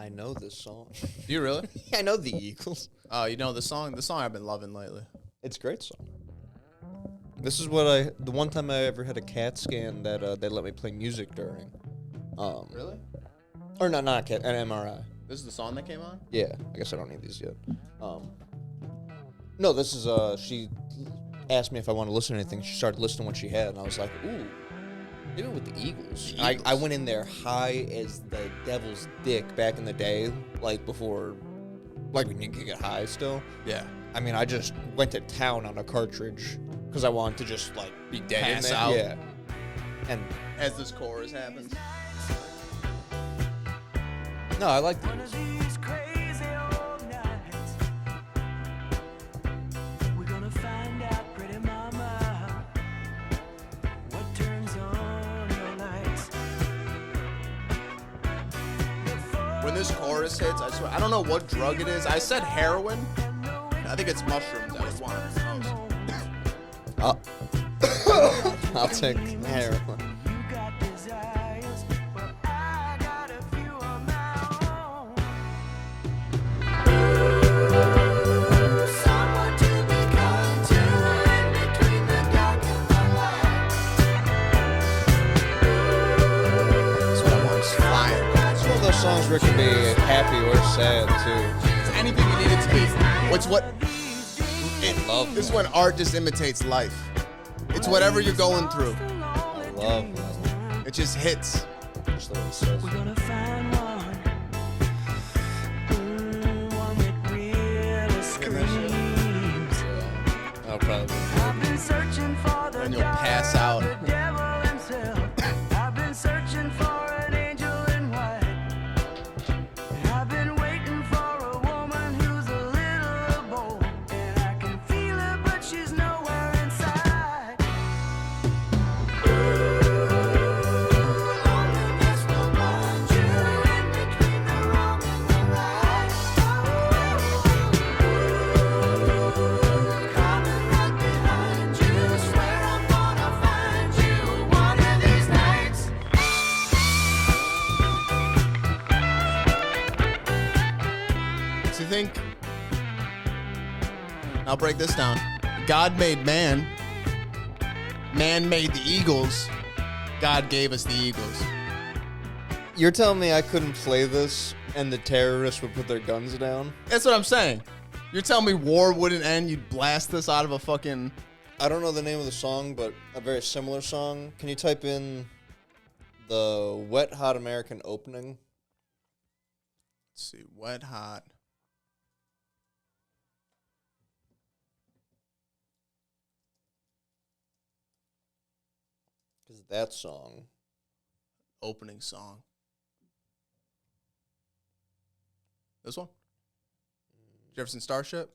I know this song. Do you really? I know the Eagles. Oh, you know the song? The song I've been loving lately. It's a great song. This is the one time I ever had a CAT scan that they let me play music during. Really? Or not a CAT, an MRI. This is the song that came on? Yeah, I guess I don't need these yet. No, this is, she asked me if I wanted to listen to anything. She started listening what she had, and I was like, ooh, maybe with the Eagles. I went in there high as the devil's dick back in the day, like before, like when you could get high still. Yeah. I mean, I just went to town on a cartridge because I wanted to just, like, be dead Pass in there. out. Yeah. And As this chorus happens. no, I like these. When this chorus hits, I swear, I don't know what drug it is. I said heroin. I think it's mushrooms I was wanting the most. I'll take heroin. Songs where it can be happy or sad too. It's anything you need it to be. What's what? Love This is when art just imitates life. It's whatever you're going through. I love that. It just hits. Just the way it says. We're gonna find one that really screams. I'll probably. I've been searching for the And you'll pass out. the devil himself. I've been searching for an angel in white. I've been waiting for a woman who's a little bold, and I can feel her, but she's nowhere inside. Loneliness will bind you in between the wrong and the right. Coming right behind you, swear I'm gonna find you one of these nights. So you think? I'll break this down. God made man. Man made the Eagles. God gave us the Eagles. You're telling me I couldn't play this and the terrorists would put their guns down? That's what I'm saying. You're telling me war wouldn't end? You'd blast this out of a fucking... I don't know the name of the song, but a very similar song. Can you type in the Wet Hot American opening? Let's see. Wet Hot. Because that song. Opening song. This one? Jefferson Starship?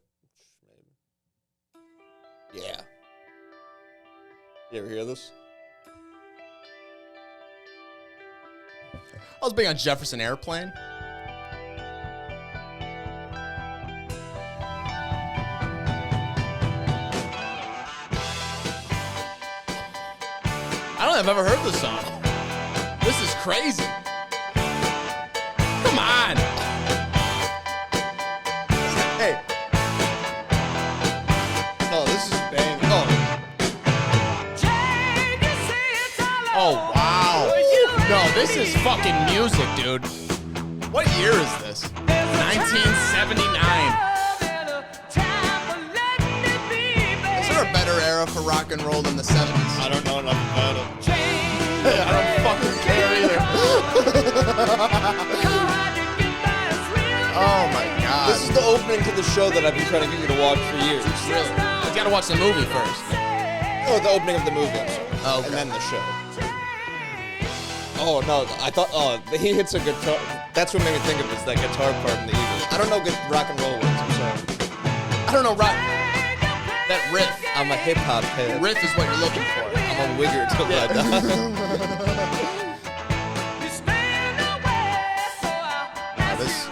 Maybe. Yeah. You ever hear this? I was big on Jefferson Airplane. I don't think I've ever heard this song. This is crazy. Come on. Hey. No, this is bang. Oh, wow. No, this is fucking music, dude. What year is this? 1979. Is there a better era for rock and roll than the 70s? I don't know enough about it. I don't fucking care either. Oh my god. This is the opening to the show that I've been trying to get you to watch for years. Really? You gotta watch the movie first. Oh, the opening of the movie, I'm sorry. Oh, okay. And then the show. Oh, no, I thought, he hits a guitar. That's what made me think of is that guitar part in the Eagles. I don't know good rock and roll words, I'm sorry. I don't know, rock. That riff. I'm a hip-hop head. Riff is what you're looking for. I'm a wigger till I die. Now this,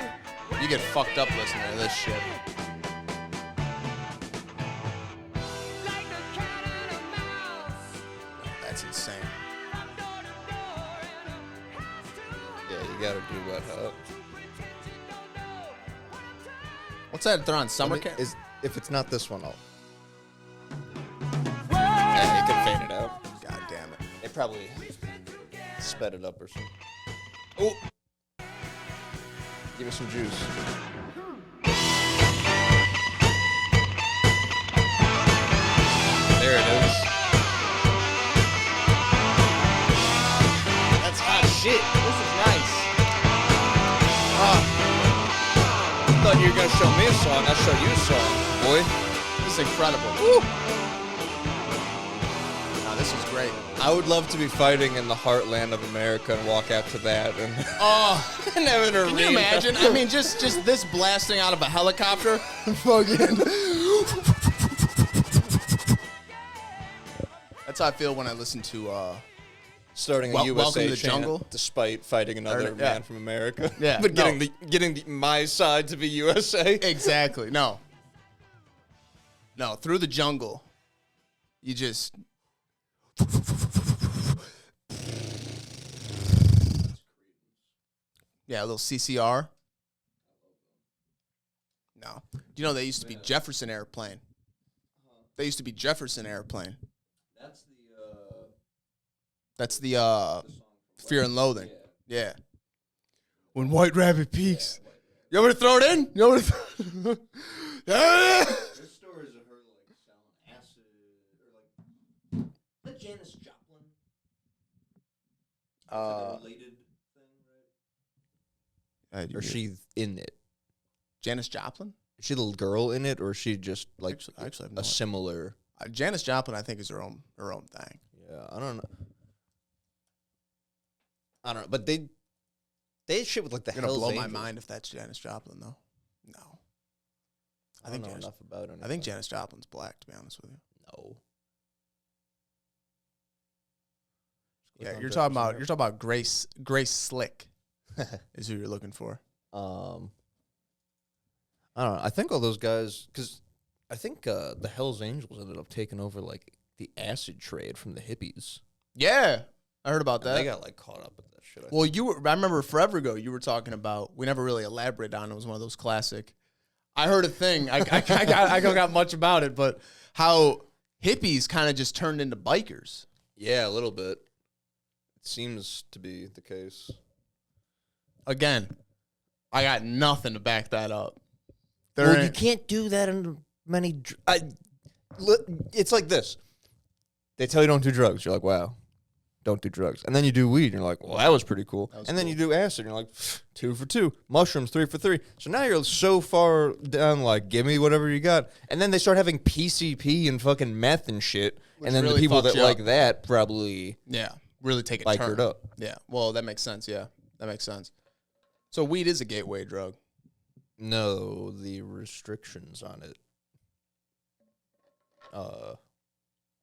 you get fucked up listening to this shit. That's insane. Yeah, you gotta do Wet Hot. What's that? They're on summer camp. If it's not this one, I'll. Yeah, you can fade it out. God damn it. They probably sped it up or something. Oh, give me some juice. There it is. That's hot shit. This is nice. I thought you were gonna show me a song. I'll show you a song, boy. This is incredible. Woo. Wow, this is great. I would love to be fighting in the heartland of America and walk out to that and and having a Can you imagine? I mean, just this blasting out of a helicopter. Fucking. That's how I feel when I listen to starting a Welcome USA to the chant, Jungle. despite fighting another man from America. Yeah, but no. getting my side to be USA. Exactly. No, Through the Jungle, you just. Yeah, a little CCR. No. Do you know they used to be Jefferson Airplane? They used to be Jefferson Airplane. That's the Fear and Loathing. Yeah. When White Rabbit peaks. You want me to throw it in? You want me to yeah. There's stories of her like selling acid or like Janis Joplin. Like a related thing, right? Or is she in it? Janis Joplin? Is she the little girl in it, or is she just like Actually, a similar? Janis Joplin, I think, is her own thing. Yeah, I don't know. But they shit with like the It's gonna Hells blow my Angels. mind if that's Janis Joplin, though. No, I don't know enough about it. I think Janis Joplin's black, to be honest with you. No. Yeah, you're talking about Grace Slick is who you're looking for. I don't know. I think all those guys, because I think the Hells Angels ended up taking over like the acid trade from the hippies. Yeah, I heard about that. They got like caught up with that shit. Well, I remember forever ago you were talking about. We never really elaborated on it. It was one of those classic. I heard a thing. I don't got much about it, but how hippies kind of just turned into bikers. Yeah, a little bit. It seems to be the case. Again, I got nothing to back that up. Well, you can't do that in many. It's like this. They tell you don't do drugs. You're like, wow, don't do drugs. And then you do weed. And you're like, well, that was pretty cool. And then you do acid. And you're like, 2 for 2. Mushrooms, 3 for 3. So now you're so far down, like, give me whatever you got. And then they start having PCP and fucking meth and shit. Which and then really the people fucks that you like up. that probably really take a biker turn. it up. Yeah, well, that makes sense. Yeah, that makes sense. So weed is a gateway drug. No, the restrictions on it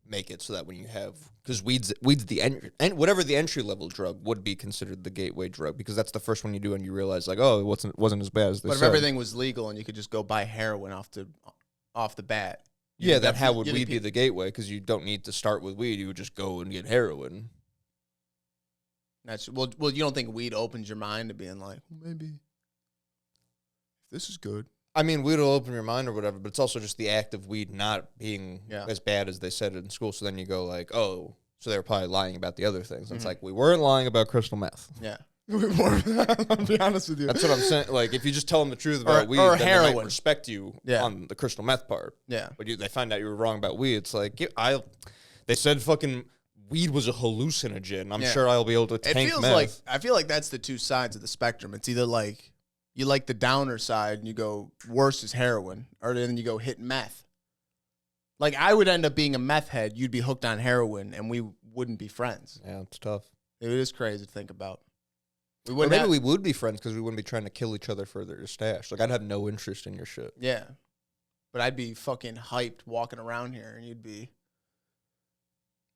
make it so that when you have, because weed's the whatever the entry level drug would be considered the gateway drug, because that's the first one you do and you realize like, oh, it wasn't as bad as they But if said. everything was legal and you could just go buy heroin off the bat, Yeah, then how would weed be the gateway? Because you don't need to start with weed; you would just go and get heroin. That's well. You don't think weed opens your mind to being like, well, maybe if this is good. I mean, weed will open your mind or whatever, but it's also just the act of weed not being as bad as they said it in school. So then you go like, oh, so they were probably lying about the other things. And It's like, we weren't lying about crystal meth. Yeah. We weren't. I'll be honest with you. That's what I'm saying. Like, if you just tell them the truth about weed, or then heroin. they might respect you on the crystal meth part. Yeah. But they find out you were wrong about weed. It's like, they said fucking weed was a hallucinogen. I'm sure I'll be able to tank meth. I feel like that's the two sides of the spectrum. It's either like you like the downer side and you go worse is heroin, or then you go hit meth. Like I would end up being a meth head, you'd be hooked on heroin, and we wouldn't be friends. Yeah, it's tough. It is crazy to think about. Or maybe we would be friends because we wouldn't be trying to kill each other for their stash. Like I'd have no interest in your shit. Yeah, but I'd be fucking hyped walking around here, and you'd be.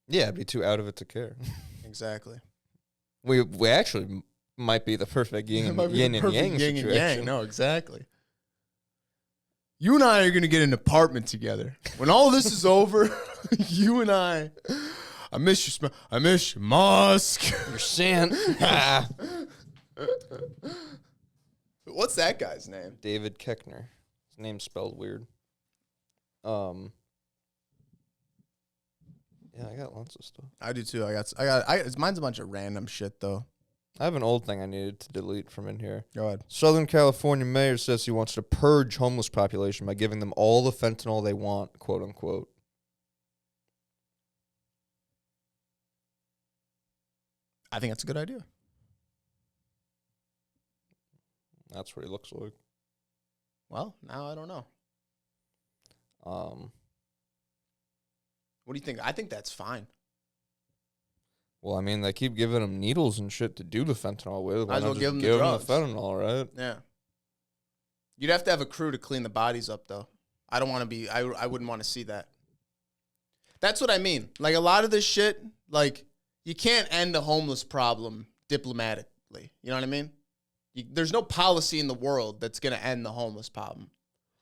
Yeah, I'd be too out of it to care. Exactly. We actually might be the perfect yin and yang situation. No, exactly. You and I are going to get an apartment together. When all this is over, you and I miss your smell. I miss your musk. Your scent. What's that guy's name? David Keckner. Name's spelled weird. Yeah, I got lots of stuff. I do too. Mine's a bunch of random shit though. I have an old thing I needed to delete from in here. Go ahead. Southern California mayor says he wants to purge homeless population by giving them all the fentanyl they want, quote unquote. I think that's a good idea. That's what he looks like. Well, now I don't know. What do you think? I think that's fine. Well, I mean, they keep giving them needles and shit to do the fentanyl with. Might as well just give them the the drugs. fentanyl, right? Yeah. You'd have to have a crew to clean the bodies up, though. I don't want to be. I wouldn't want to see that. That's what I mean. Like a lot of this shit, like you can't end a homeless problem diplomatically. You know what I mean? There's no policy in the world that's gonna end the homeless problem.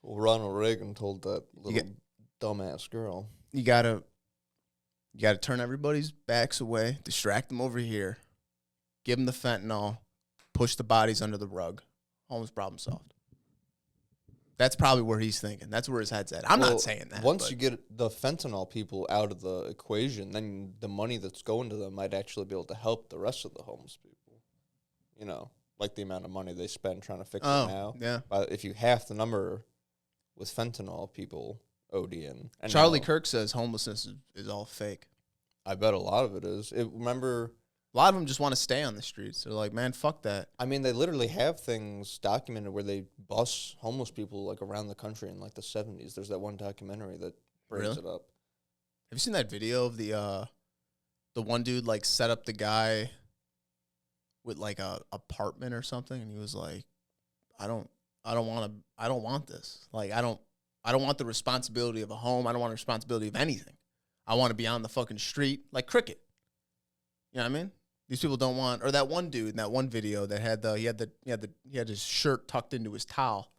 Well, Ronald Reagan told that little dumbass girl. You gotta turn everybody's backs away, distract them over here, give them the fentanyl, push the bodies under the rug. Homeless problem solved. That's probably where he's thinking. That's where his head's at. I'm not saying that. Once you get the fentanyl people out of the equation, then the money that's going to them might actually be able to help the rest of the homeless people. You know, like the amount of money they spend trying to fix it now. Yeah. But if you half the number with fentanyl people ODing. And Charlie Kirk says homelessness is all fake. I bet a lot of it is. Remember, a lot of them just want to stay on the streets. They're like, man, fuck that. I mean, they literally have things documented where they bus homeless people like around the country in like the 70s. There's that one documentary that brings it up. Have you seen that video of the one dude like set up the guy with like a apartment or something, and he was like, I don't want this. Like I don't want the responsibility of a home. I don't want the responsibility of anything. I want to be on the fucking street like Cricket. You know what I mean? These people don't want, or that one dude in that one video that had he had his shirt tucked into his towel.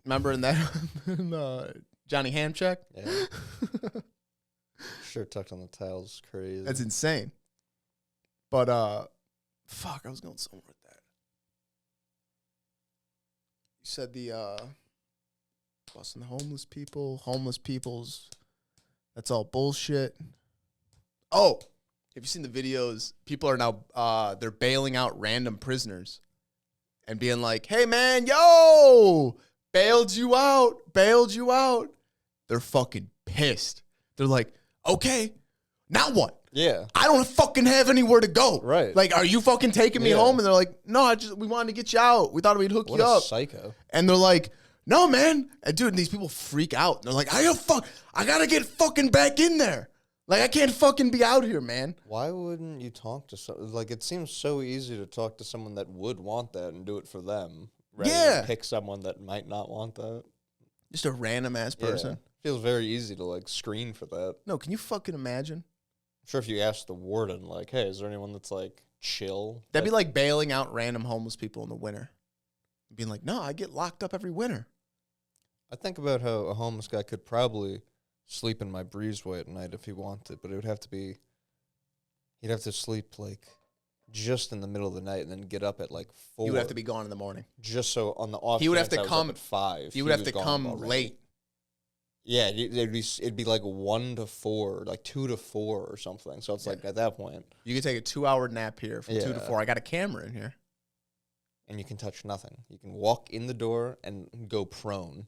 Remember in that in, Johnny Hamcheck? Yeah. Shirt tucked on the towel is crazy. That's insane. But fuck, I was going somewhere with that. You said the busting the homeless people's. That's all bullshit. Oh, have you seen the videos? People are now they're bailing out random prisoners and being like, "Hey man, yo, bailed you out." They're fucking pissed. They're like, "Okay, now what? Yeah. I don't fucking have anywhere to go. Right. Like, are you fucking taking me home?" And they're like, "No, we wanted to get you out. We thought we'd hook What you a up." psycho. And they're like, "No, man." And dude, these people freak out. They're like, I gotta get fucking back in there. Like, I can't fucking be out here, man. Why wouldn't you talk to someone? Like, it seems so easy to talk to someone that would want that and do it for them. Rather than pick someone that might not want that. Just a random ass person. Yeah. Feels very easy to, like, screen for that. No, can you fucking imagine? I'm sure if you asked the warden, like, hey, is there anyone that's, like, chill? That'd be like bailing out random homeless people in the winter. Being like, no, I get locked up every winter. I think about how a homeless guy could probably sleep in my breezeway at night if he wanted, but it would have to be, he'd have to sleep, like, just in the middle of the night and then get up at, like, 4. He would have to be gone in the morning. Just so on the off He would have chance to I was up come at 5. He would have to come late. Yeah, it'd be like 1 to 4, like 2 to 4 or something. So it's like at that point. You could take a 2-hour nap here from 2 to 4. I got a camera in here. And you can touch nothing. You can walk in the door and go prone.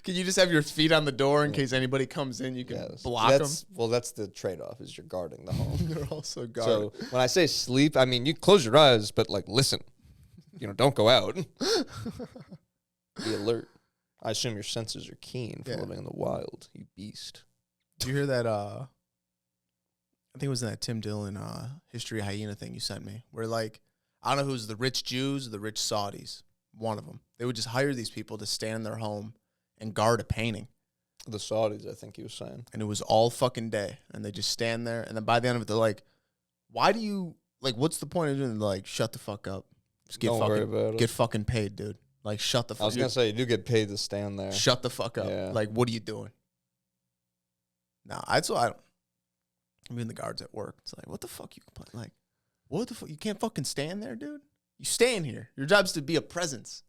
Can you just have your feet on the door in case anybody comes in? You can block them. Well, that's the trade-off, is you're guarding the home. They're also guarded. So when I say sleep, I mean you close your eyes, but like listen. Don't go out. Be alert. I assume your senses are keen for living in the wild, you beast. Did you hear that? I think it was in that Tim Dillon History Hyena thing you sent me, where like, I don't know who's the rich Jews or the rich Saudis. One of them. They would just hire these people to stand in their home and guard a painting. The Saudis, I think he was saying. And it was all fucking day. And they just stand there. And then by the end of it, they're like, why do you, like, what's the point of doing it? They're like, shut the fuck up. Just Don't worry about it. Get fucking paid, dude. Like, shut the fuck up. I was going to say, you do get paid to stand there. Shut the fuck up. Yeah. Like, what are you doing? No, I don't. I mean, the guards at work. It's like, what the fuck you complain? Like, what the fuck? You can't fucking stand there, dude? You staying here. Your job's to be a presence.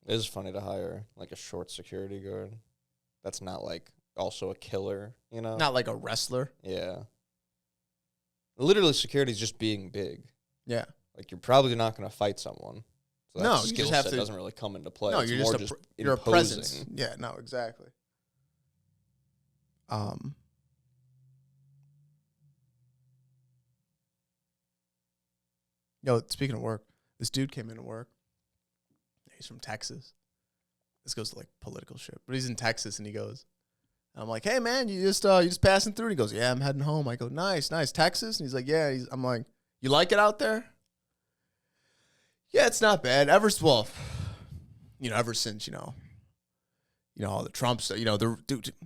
It is funny to hire like a short security guard. That's not like also a killer, you know? Not like a wrestler. Yeah. Literally, security is just being big. Yeah. Like you're probably not going to fight someone. So No, that you skill just have set to- doesn't really come into play. No, It's you're more just you're a imposing. presence. Yeah, no, exactly. Yo, speaking of work, this dude came into work. He's from Texas. This goes to like political shit, but he's in Texas, and he goes, I'm like, hey man, you just passing through? And he goes, yeah, I'm heading home. I go, nice, Texas. And he's like, yeah. I'm like, you like it out there? Yeah, it's not bad. Ever since all the Trump stuff,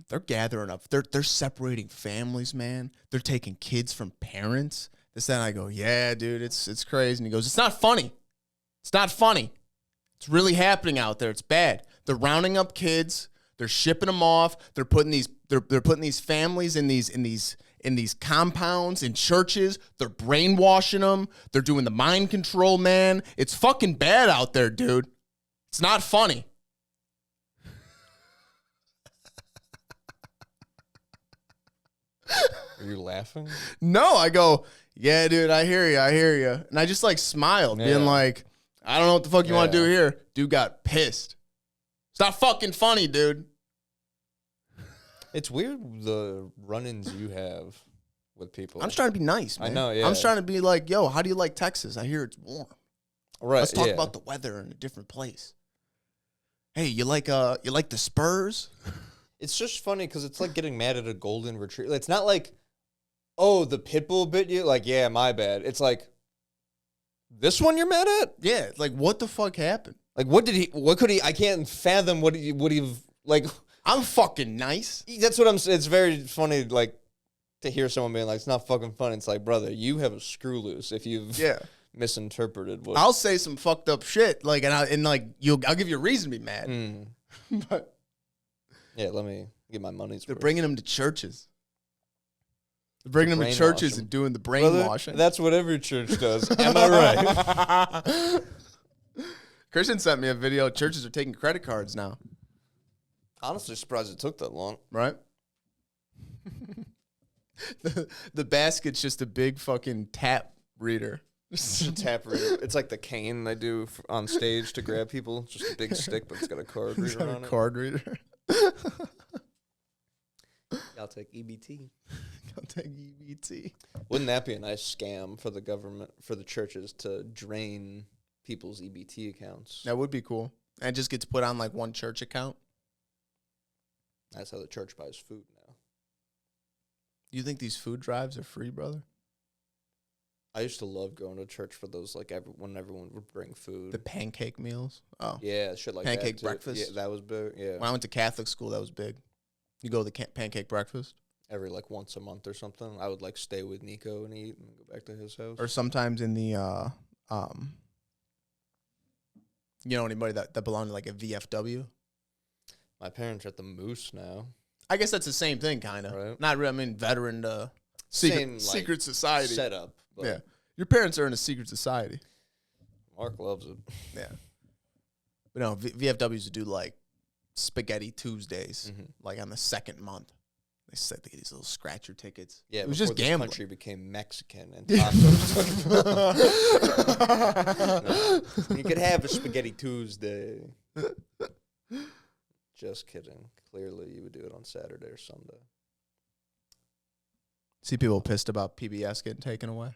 they're gathering up. They're separating families, man. They're taking kids from parents. This, that, and I go, yeah, dude, it's crazy. And he goes, it's not funny. It's not funny. It's really happening out there. It's bad. They're rounding up kids. They're shipping them off. They're putting these families in these compounds, in churches. They're brainwashing them. They're doing the mind control, man. It's fucking bad out there, dude. It's not funny. Are you laughing? No, I go, yeah, dude, I hear you. And I just like smiled, being like, I don't know what the fuck you want to do here. Dude got pissed. It's not fucking funny, dude. It's weird the run-ins you have with people. I'm just trying to be nice, man. I know, yeah. I'm just trying to be like, yo, how do you like Texas? I hear it's warm. Right. Let's talk about the weather in a different place. Hey, you like the Spurs? It's just funny because it's like getting mad at a golden retriever. It's not like, oh, the pit bull bit you. Like, yeah, my bad. It's like, this one you're mad at? Yeah, like what the fuck happened? Like, what could he? I can't fathom what he like. I'm fucking nice. That's what I'm saying. It's very funny, like, to hear someone being like, it's not fucking funny. It's like, brother, you have a screw loose if you've misinterpreted what. I'll say some fucked up shit, like, I'll give you a reason to be mad. But yeah, let me get my money's they're worth. bringing them to churches. They're bringing them to churches and doing the brainwashing. Brother, that's what every church does. Am I right? Christian sent me a video. Churches are taking credit cards now. Honestly, surprised it took that long. Right? the basket's just a big fucking tap reader. Tap reader. It's like the cane they do on stage to grab people. It's just a big stick, but it's got a card It's reader got on a it. card reader. I'll take EBT. I'll take EBT. Wouldn't that be a nice scam for the government, for the churches to drain people's EBT accounts? That would be cool. And it just gets put on like one church account. That's how the church buys food now. Do you think these food drives are free, brother? I used to love going to church for those, like, when everyone would bring food. The pancake meals? Oh. Yeah, shit like Pancake that, too. breakfast? Yeah, that was big, yeah. When I went to Catholic school, that was big. You go to the pancake breakfast? Every, like, once a month or something. I would, like, stay with Nico and eat and go back to his house. Or sometimes in the, you know anybody that belonged to like a VFW? My parents are at the Moose now. I guess that's the same thing, kind of. Right. Not really. I mean, veteran Same, like, secret society. Setup. But Yeah. Your parents are in a secret society. Mark loves it. Yeah. But no, VFWs would do like Spaghetti Tuesdays, like on the second month. They said they get these little scratcher tickets. Yeah, it was before just gambling. This country became Mexican and tacos. No. You could have a Spaghetti Tuesday. Just kidding. Clearly, you would do it on Saturday or Sunday. See people pissed about PBS getting taken away.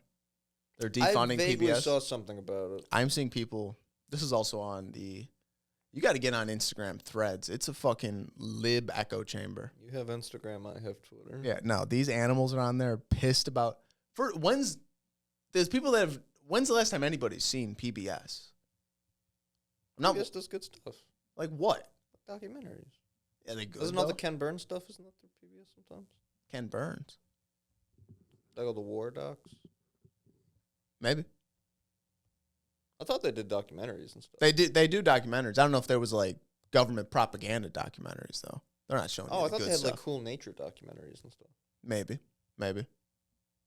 They're defunding I vaguely PBS. saw something about it. I'm seeing people. This is also on the. You got to get on Instagram Threads. It's a fucking lib echo chamber. You have Instagram, I have Twitter. Yeah, no, these animals are on there pissed about. There's people that have. When's the last time anybody's seen PBS? PBS does good stuff. Like what? Documentaries. Yeah, they good. Isn't all the Ken Burns stuff? Isn't that through PBS sometimes? Ken Burns? Like all the war docs? Maybe. I thought they did documentaries and stuff. They do documentaries. I don't know if there was like government propaganda documentaries though. They're not showing. Oh, you I the thought good they had stuff. like cool nature documentaries and stuff. Maybe.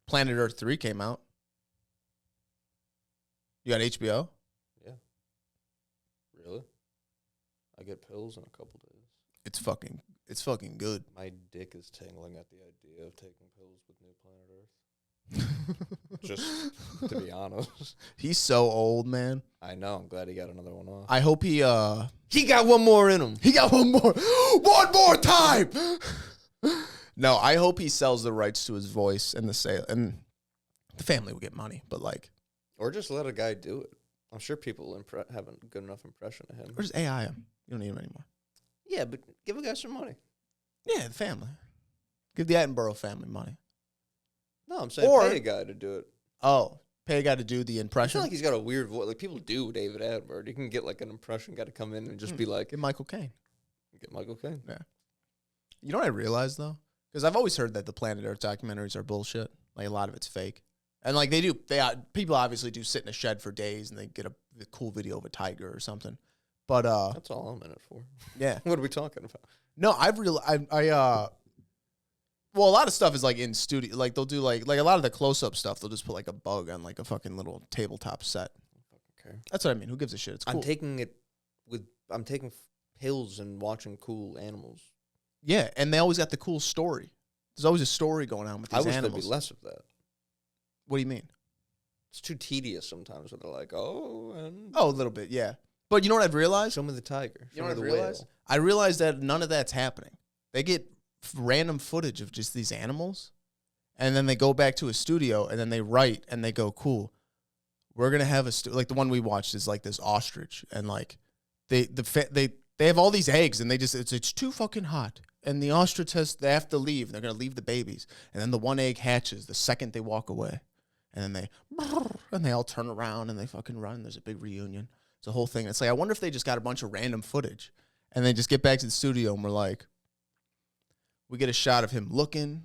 Planet Earth 3 came out. You got HBO? Yeah. Really? I get pills in a couple days. It's fucking good. My dick is tingling at the idea of taking pills with New Planet Earth. Just to be honest. He's so old, man. I know. I'm glad he got another one off. I hope He got one more in him. he got one more. One more time. No, I hope he sells the rights to his voice and the sale, and the family will get money. But like, Or just let a guy do it. I'm sure people have a good enough impression of him. or just AI him. You don't need him anymore. Yeah, but give a guy some money. Yeah, the family. Give the Attenborough family money. No, I'm saying Or- pay a guy to do it. Oh, pay a guy to do the I feel impression. like he's got a weird voice. Like, people do David Attenborough. You can get, like, an impression guy to come in and just be like, Get Michael Caine. get Michael Caine. You know what I realized though? Because I've always heard that the Planet Earth documentaries are bullshit. Like a lot of it's fake, and like people obviously do sit in a shed for days and they get a cool video of a tiger or something. But That's all I'm in it for. yeah, What are we talking about? no, well, a lot of stuff is like in studio. Like they'll do like a lot of the close up stuff. They'll just put like a bug on like a fucking little tabletop set. Okay. That's what I mean. Who gives a shit? It's cool. I'm taking pills and watching cool animals. Yeah, and they always got the cool story. There's always a story going on with these I wish animals. there'd be less of that. What do you mean? It's too tedious sometimes where they're like, and Oh, a little bit, yeah. But you know what I've realized? show me the tiger. You Show know me what the I've realized? whale. I realized that none of that's happening. They get random footage of just these animals, and then they go back to a studio, and then they write, and they go, cool, we're going to have like the one we watched is like this ostrich, and like they have all these eggs, and it's too fucking hot. And the ostrich they have to leave, and they're going to leave the babies. And then the one egg hatches the second they walk away. And then they all turn around, and they fucking run, and there's a big reunion. It's a whole thing. It's like, I wonder if they just got a bunch of random footage, and they just get back to the studio, and we're like, we get a shot of him looking,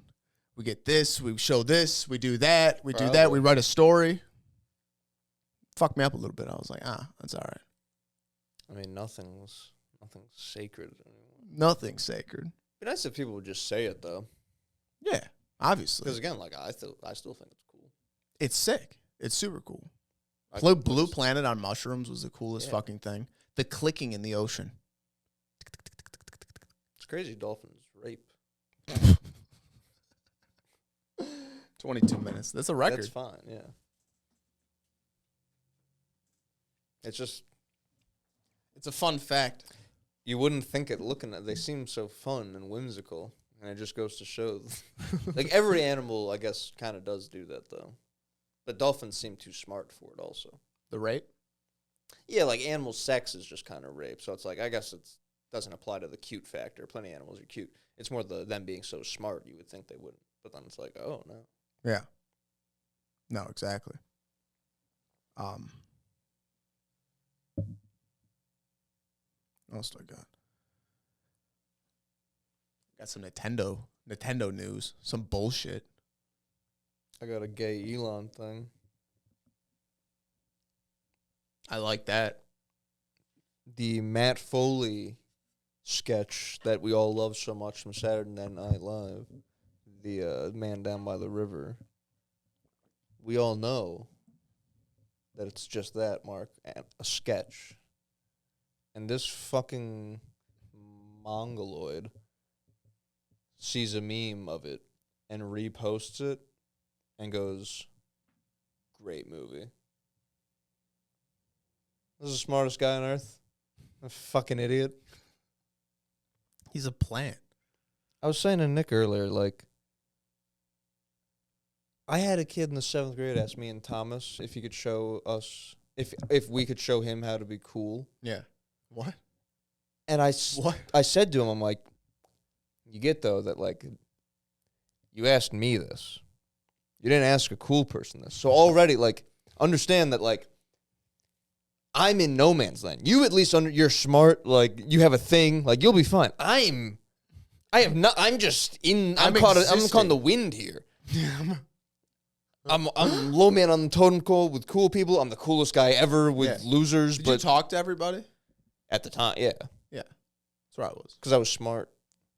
we get this, we show this, we do that, we do that, we write a story. Fucked me up a little bit. I was like, that's all right. I mean, nothing's sacred anymore. Nothing's sacred. It'd be nice if people would just say it, though. Yeah, obviously. Because, again, like, I still think it's cool. It's sick. It's super cool. I Blue Planet on mushrooms was the coolest fucking thing. The clicking in the ocean. It's crazy dolphins rape. 22 minutes. That's a record. That's fine, yeah. It's just, It's a fun fact. you wouldn't think it looking at. They seem so fun and whimsical, and it just goes to show. Like, every animal, I guess, kind of does do that, though. But dolphins seem too smart for it, also. The rape? Yeah, like, animal sex is just kind of rape, so it's like, I guess it doesn't apply to the cute factor. Plenty of animals are cute. It's more them being so smart, you would think they wouldn't. But then it's like, oh, no. Yeah. No, exactly. What else do I got? Got some Nintendo news. Some bullshit. I got a gay Elon thing. I like that. The Matt Foley sketch that we all love so much from Saturday Night Live, the man down by the river. We all know that it's just that, Mark, a sketch. And this fucking mongoloid sees a meme of it and reposts it and goes, great movie. This is the smartest guy on earth. A fucking idiot. He's a plant. I was saying to Nick earlier, like, I had a kid in the 7th grade ask me and Thomas if he could show us, if we could show him how to be cool. Yeah. What? And I What? said to him, I'm like, you get, though, that, like, you asked me this. You didn't ask a cool person this. So already, like, understand that, like, I'm in no man's land. You at least you're smart, like, you have a thing, like, you'll be fine. I'm just in, I'm caught in the wind here. I'm low man on the totem pole with cool people. I'm the coolest guy ever with losers. Did you talk to everybody? At the time, yeah. Yeah. That's where I was. Because I was smart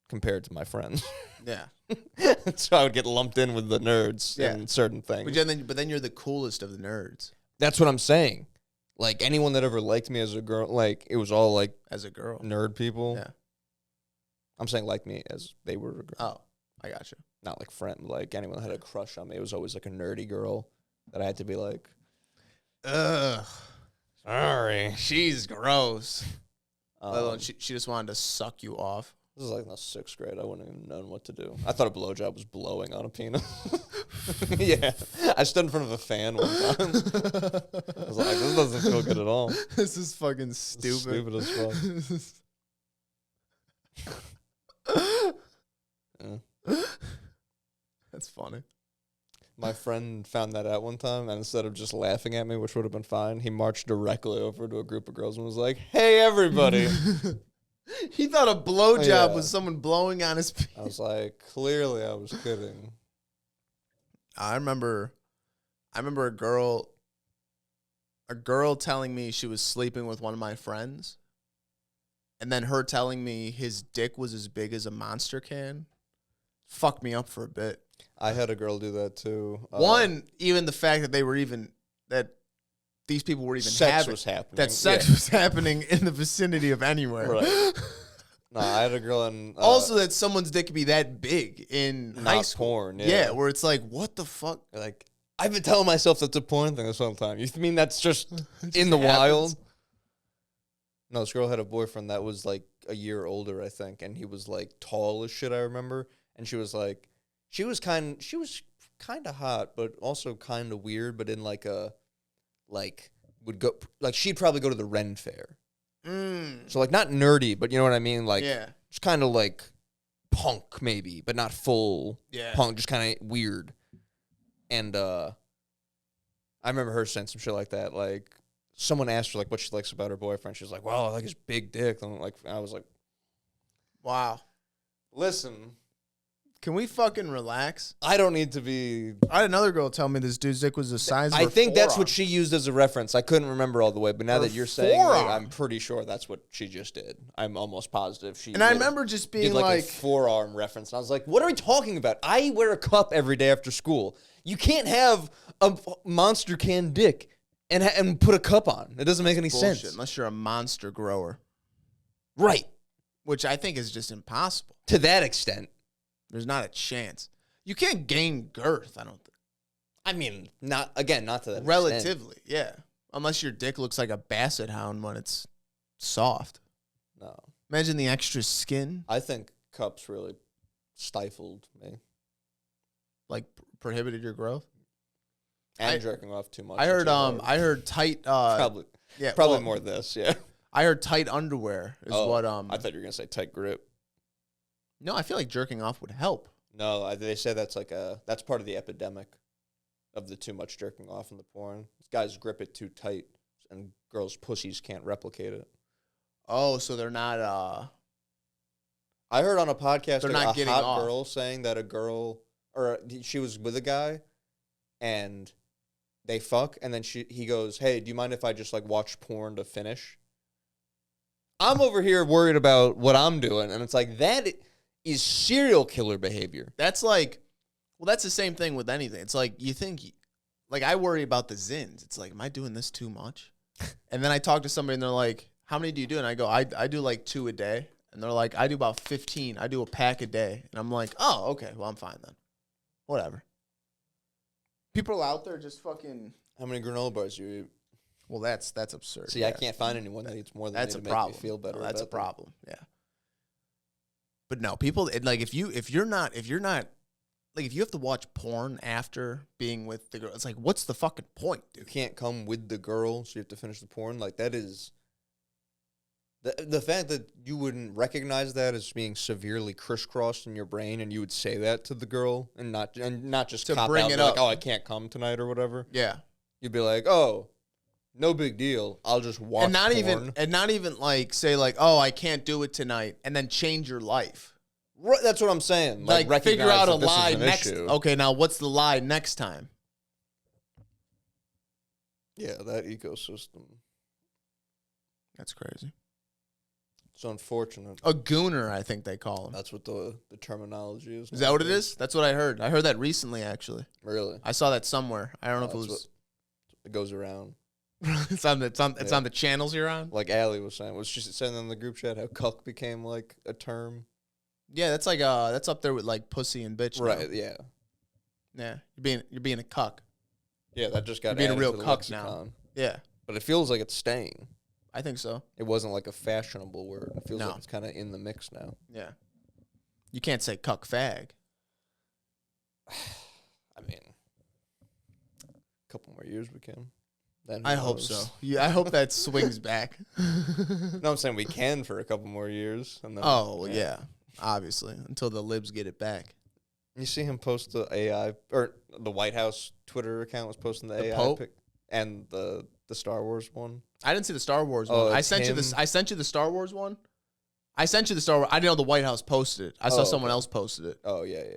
compared to my friends. Yeah. So I would get lumped in with the nerds and certain things. But then you're the coolest of the nerds. That's what I'm saying. Like, anyone that ever liked me as a girl, like, it was all, like, As a girl. nerd people. Yeah. I'm saying like me as they were a girl. Oh, I got you. Not like friend. Like, anyone that had a crush on me, it was always, like, a nerdy girl that I had to be like, Ugh. sorry. She's gross. Let alone she just wanted to suck you off. This is like in the 6th grade. I wouldn't even known what to do. I thought a blowjob was blowing on a penis. Yeah. I stood in front of a fan one time. I was like, this doesn't feel good at all. This is fucking stupid. Stupid as fuck. Yeah. That's funny. My friend found that out one time, and instead of just laughing at me, which would have been fine, he marched directly over to a group of girls and was like, "Hey, everybody." He thought a blowjob Yeah. was someone blowing on his penis. I was like, clearly I was kidding. I remember a girl telling me she was sleeping with one of my friends, and then her telling me his dick was as big as a Monster can. Fucked me up for a bit. I had a girl do that too. Even the fact that that these people were even sex was happening. that sex was happening in the vicinity of anywhere. Right. No, I had a girl in... also, that someone's dick could be that big in high not school. porn, yeah. Yeah, where it's like, what the fuck? Like, I've been telling myself that's a porn thing this whole time. You mean that's just in the happens. wild? No, this girl had a boyfriend that was like a year older, I think, and he was like tall as shit, I remember. And she was like, she was kind of hot, but also kind of weird, but in like a, like, would go, like, she'd probably go to the Ren Fair. So, like, not nerdy, but you know what I mean? Like, Yeah. just kind of like punk, maybe, but not full Yeah. punk, just kind of weird. And I remember her saying some shit like that. Like, someone asked her, like, what she likes about her boyfriend. She was like, well, I like his big dick. And, like, I was like, Wow. listen, Can we fucking relax? I don't need to be... I had another girl tell me this dude's dick was the size of her I think that's what forearm. she used as a reference. I couldn't remember all the way, but now Her that you're saying it, forearm. I'm pretty sure that's what she just did. I'm almost positive she And I did- remember just did being like a like, forearm reference. And I was like, what are we talking about? I wear a cup every day after school. You can't have a monster can dick and put a cup on. It doesn't make any bullshit, sense. unless you're a monster grower, Right. which I think is just impossible. To that extent. There's not a chance. You can't gain girth, I don't think. I mean, not to that extent. Relatively, yeah. Unless your dick looks like a basset hound when it's soft. No. Imagine the extra skin, I think cups really stifled me. like prohibited your growth. And jerking off too much. I heard too hard. I heard tight Probably well, more this, yeah. I heard tight underwear is what I thought you were gonna say tight grip. No, I feel like jerking off would help. No, they say that's that's part of the epidemic of the too much jerking off in the porn. Guys grip it too tight, and girls' pussies can't replicate it. Oh, so they're not I heard on a podcast They're like not a getting hot off. girl saying that a girl, or she was with a guy, and they fuck, and then he goes, "Hey, do you mind if I just like watch porn to finish?" I'm over here worried about what I'm doing, and it's like that is serial killer behavior. That's like, well, that's the same thing with anything. It's like you think, like I worry about the zins. It's like, am I doing this too much? And then I talk to somebody and they're like, how many do you do? And I go, I do like 2 a day. And they're like, I do about 15. I do a pack a day. And I'm like, oh, okay, well, I'm fine then. Whatever. People out there just fucking. How many granola bars do you eat? Well, that's absurd. See, I can't find anyone that eats more than That's me a to problem. make me feel better. No, that's a about that. problem. Yeah. But no, people like if you have to watch porn after being with the girl, it's like, what's the fucking point, You dude? can't come with the girl, so you have to finish the porn. Like that is the fact that you wouldn't recognize that as being severely crisscrossed in your brain, and you would say that to the girl, and not just To cop bring out it and be up. like, oh, I can't come tonight or whatever. Yeah. You'd be like, oh, no big deal. I'll just watch And not porn. even like say like, oh, I can't do it tonight, and then change your life. Right, that's what I'm saying. Like figure recognize out a that this is lie an next. issue. Okay, now what's the lie next time? Yeah, that ecosystem. That's crazy. It's unfortunate. A gooner, I think they call him. That's what the terminology is. Is that what it is? That's what I heard. I heard that recently, actually. Really? I saw that somewhere. I don't know if it That's was. It goes around. It's on the channels you're on. Like Allie was saying, was she saying in the group chat how cuck became like a term? Yeah, that's like that's up there with like pussy and bitch. Right. Now. Yeah. Yeah. You're being a cuck. Yeah, that just got You're being a added real to the cuck lexicon. now. Yeah, But it feels like it's staying. I think so. It wasn't like a fashionable word. It feels No. like it's kind of in the mix now. Yeah. You can't say cuck fag. I mean, a couple more years we can. Then who I hope knows? so. Yeah, I hope that swings back. No, I'm saying we can for a couple more years. And then, Oh, yeah. Obviously, until the libs get it back. You see him post the AI, or the White House Twitter account was posting the AI Pope? pic, and the Star Wars one. I didn't see the Star Wars Oh, one. I it's sent you him? I sent you the Star Wars one. I sent you the Star Wars. I didn't know the White House posted it. I saw Oh, someone okay. else posted it. Oh yeah, yeah.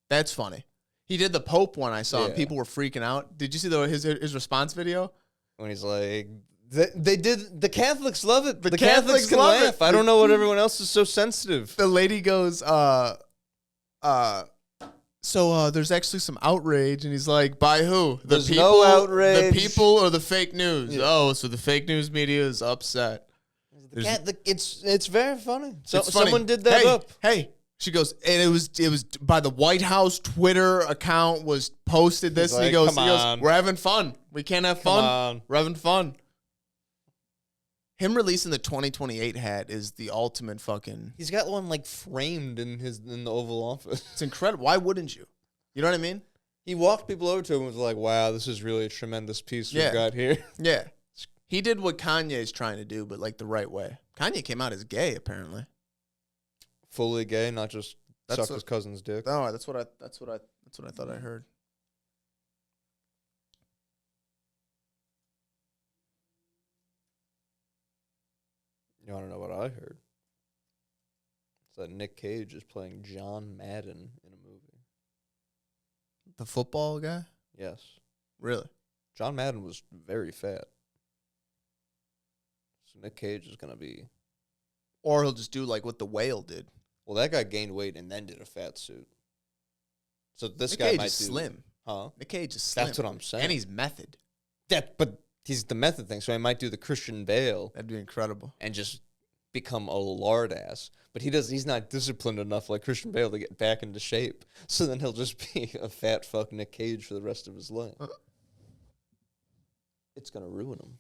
That's funny. He did the Pope one I saw, and Yeah. people were freaking out. Did you see his response video? When he's like, they did, the Catholics love it. The Catholics Catholics can love it. laugh. I don't know what everyone else is so sensitive. The lady goes, so there's actually some outrage, and he's like, by who? The There's no outrage. The people or the fake news? Yeah. Oh, so the fake news media is upset. It's very funny. So It's funny. someone did that hey, up. Hey, she goes, and it was by the White House Twitter account was posted this, He's and he like, goes, "Come on. we're having fun. We can't have Come fun. on. We're having fun." Him releasing the 2028 hat is the ultimate fucking. He's got one like framed in the Oval Office. It's incredible. Why wouldn't you? You know what I mean? He walked people over to him and was like, "Wow, this is really a tremendous piece Yeah. we've got here." Yeah. He did what Kanye's trying to do, but like the right way. Kanye came out as gay, apparently. Fully gay, not just That's suck what- his cousin's dick. Oh, that's what I thought I heard. You want to know what I heard? It's that Nick Cage is playing John Madden in a movie. The football guy? Yes. Really? John Madden was very fat. So Nick Cage is going to be... Or he'll just do like what the whale did. Well, that guy gained weight and then did a fat suit. So this Nick guy Cage might is do... slim. Huh? Nick Cage is slim. That's what I'm saying. And he's method. But he's the method thing, so he might do the Christian Bale That'd be incredible. and just become a lard ass. But he's not disciplined enough like Christian Bale to get back into shape. So then he'll just be a fat fuck Nick Cage for the rest of his life. It's gonna ruin him.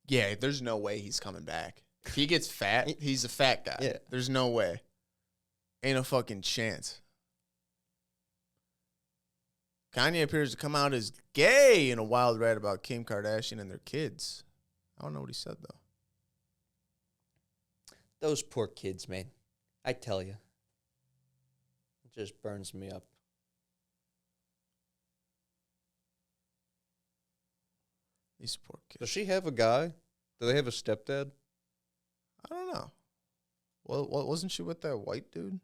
Yeah, there's no way he's coming back. If he gets fat, he's a fat guy. Yeah. There's no way. Ain't a fucking chance. Kanye appears to come out as gay in a wild rant about Kim Kardashian and their kids. I don't know what he said, though. Those poor kids, man. I tell you. It just burns me up. These poor kids. Does she have a guy? Do they have a stepdad? I don't know. Well, wasn't she with that white dude?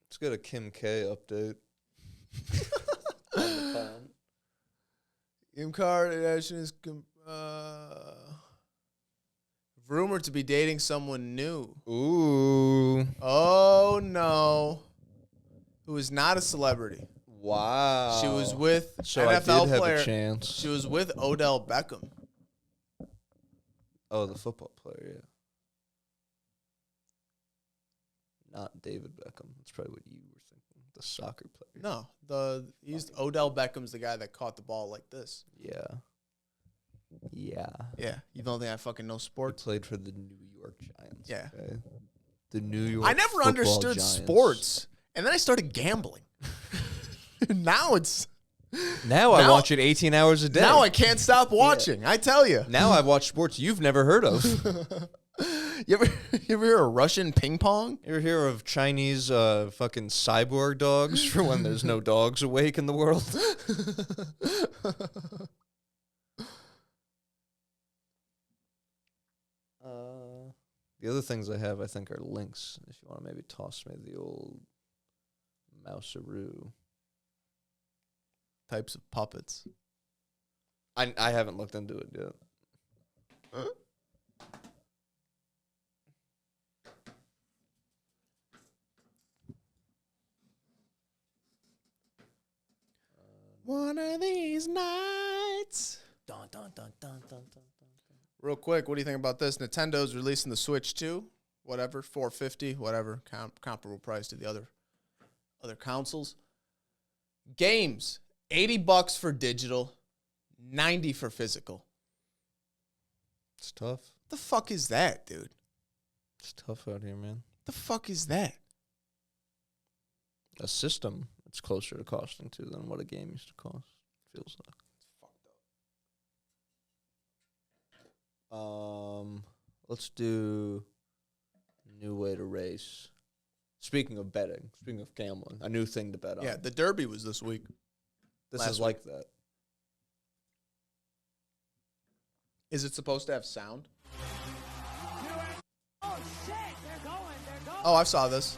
Let's get a Kim K update. On the phone. Kim Kardashian is rumored to be dating someone new. Ooh. Oh, no. Who is not a celebrity. Wow. She was with So NFL I did have player. a chance. She was with Odell Beckham. Oh, the football player, yeah. Not David Beckham. That's probably what you were thinking. The soccer player. No, Odell Beckham's the guy that caught the ball like this. Yeah. Yeah. Yeah, you don't think I fucking know He sports? played for the New York Giants. Yeah. Okay? The New York I never football understood Giants. sports, and then I started gambling. Now Now I Now- watch it 18 hours a day. now I can't stop watching. I tell you. Now I watch sports you've never heard of. You ever hear of Russian ping pong? You ever hear of Chinese fucking cyborg dogs for when there's no dogs awake in the world? The other things I have, I think, are links. If you want to maybe toss me the old mousearoo. Types of puppets. I haven't looked into it yet. One of these nights. Dun, dun, dun, dun, dun, dun, dun. Real quick, what do you think about this? Nintendo's releasing the Switch 2, whatever, $450, whatever, comparable price to the other consoles. Games, $80 for digital, $90 for physical. It's tough. The fuck is that, dude? It's tough out here, man. The fuck is that? A system, it's closer to costing to than what a game used to cost. Feels like. Let's do new way to race. Speaking of betting, speaking of gambling, a new thing to bet on. Yeah, the Derby was this week. This is like that. Is it supposed to have sound? Oh shit, they're going. Oh, I saw this.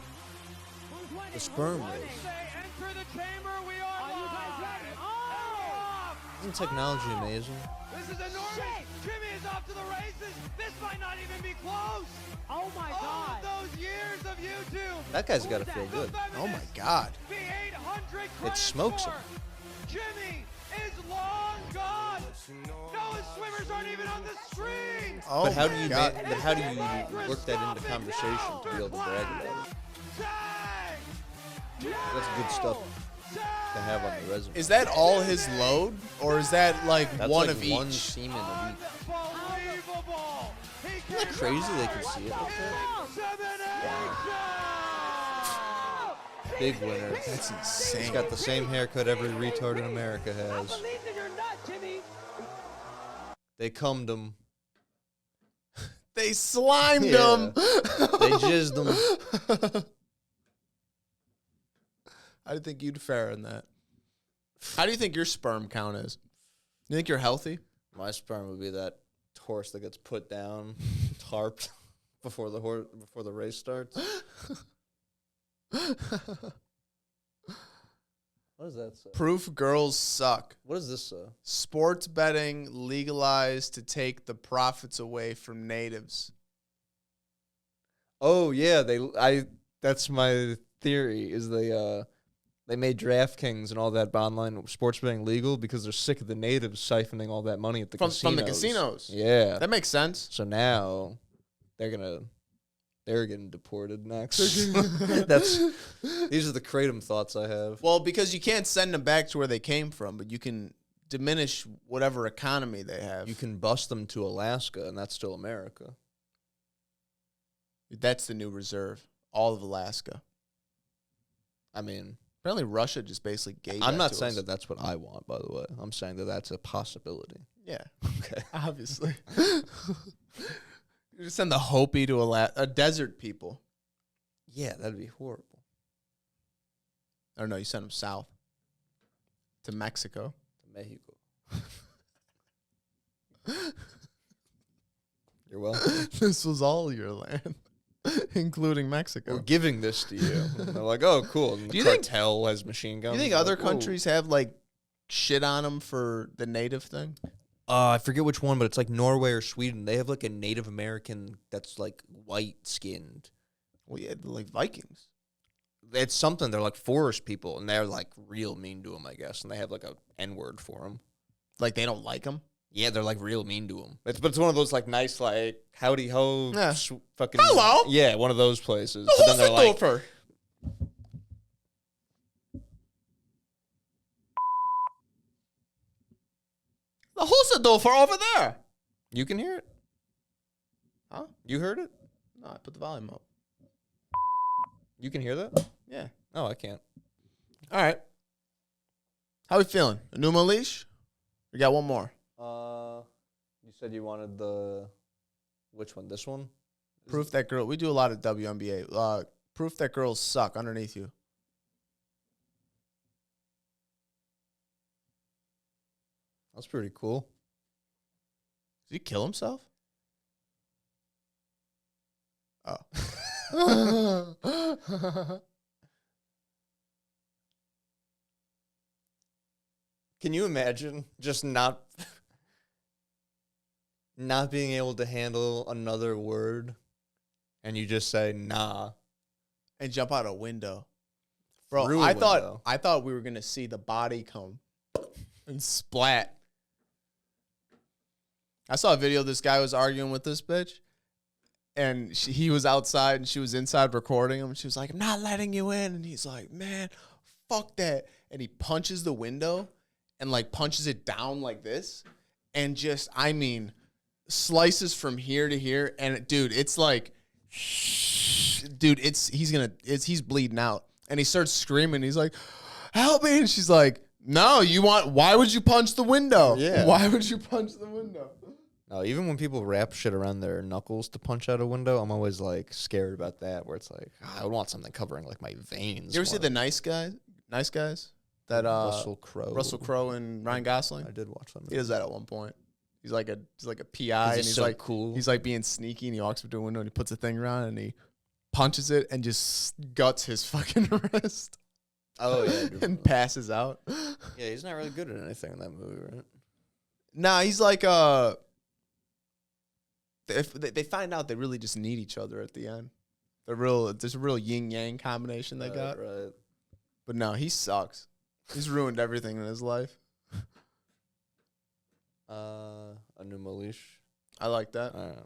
The sperm race. Enter the chamber, we are you guys ready? Oh! Isn't technology amazing? This is enormous. Jimmy is off to the races. This might not even be close. Oh my God. All of those years of YouTube. That guy's got to feel good. Oh my God. The 800 It smokes him. Jimmy is long gone. No, his swimmers aren't even on the screen. Oh But how my do you God. but how do you work that into conversation to be able to brag about it? That's good stuff to have on the resume. Is that all his load, or is that like That's one like of one each? semen a week. Unbelievable. Isn't that crazy they can see it like that? Big winner. That's He's insane. got the same haircut every retard in America has. Believe that you're not, Jimmy. They cummed him. They slimed Yeah. him. They jizzed him. I think you'd fare in that. How do you think your sperm count is? You think you're healthy? My sperm would be that horse that gets put down, tarped before the race starts. What does that say? Proof girls suck. What does this say? Sports betting legalized to take the profits away from natives. Oh yeah, that's my theory is they made DraftKings and all that online sports betting legal because they're sick of the natives siphoning all that money at the casinos. From the casinos. Yeah. That makes sense. So now they're getting deported next. These are the kratom thoughts I have. Well, because you can't send them back to where they came from, but you can diminish whatever economy they have. You can bust them to Alaska, and that's still America. That's the new reserve. All of Alaska. I mean, Apparently Russia just basically gave I'm that not to saying us. that that's what I want, by the way. I'm saying that that's a possibility. Yeah, Okay. obviously. You just send the Hopi to a desert people. Yeah, that'd be horrible. I don't know. You send them south to Mexico. To Mexico. You're welcome. This was all your land, including Mexico. We're giving this to you. And they're like, oh, cool. And the Do you think- cartel has machine guns. You think They're other like, whoa. countries have like shit on them for the native thing? I forget which one, but it's like Norway or Sweden. They have like a Native American that's like white skinned. Well, yeah, like Vikings. It's something. They're like forest people, and they're like real mean to them, I guess. And they have like a N word for them. Like they don't like them. Yeah, they're like real mean to them. But it's one of those like nice like howdy ho, Yeah. fucking Hello. Yeah, one of those places. But then they're like, Husseldorfer. The Husseldorfer over there. you can hear it. Huh? You heard it. No, I put the volume up. You can hear that. Yeah. Oh, I can't. All right. How we feeling? A new leash? We got one more. You said you wanted the which one? This one. Proof that girl. We do a lot of WNBA. Proof that girls suck underneath you. That's pretty cool. Did he kill himself? Oh. Can you imagine just not being able to handle another word and you just say nah? And jump out a window. Bro, Through a I window. thought we were gonna see the body come and splat. I saw a video of this guy was arguing with this bitch, and he was outside and she was inside recording him. And she was like, "I'm not letting you in." And he's like, "Man, fuck that." And he punches the window and like punches it down like this. And just, I mean, slices from here to here. And dude, it's like, dude, he's bleeding out. And he starts screaming. He's like, "Help me." And she's like, "No, why would you punch the window? Yeah. Why would you punch the window?" No, even when people wrap shit around their knuckles to punch out a window, I'm always like scared about that. Where it's like, I would want something covering like my veins. You ever see the Nice Guys? That Russell Crowe and Ryan Gosling. I did watch them. He does that at one point. He's like a PI, and he's so like cool. He's like being sneaky, and he walks up to a window and he puts a thing around and he punches it and just guts his fucking wrist. Oh yeah, and passes out. Yeah, he's not really good at anything in that movie, right? Nah, he's like If they find out they really just need each other at the end. There's a real yin yang combination they got. Right. But no, he sucks. He's ruined everything in his life. A new Malish. I like that. All right.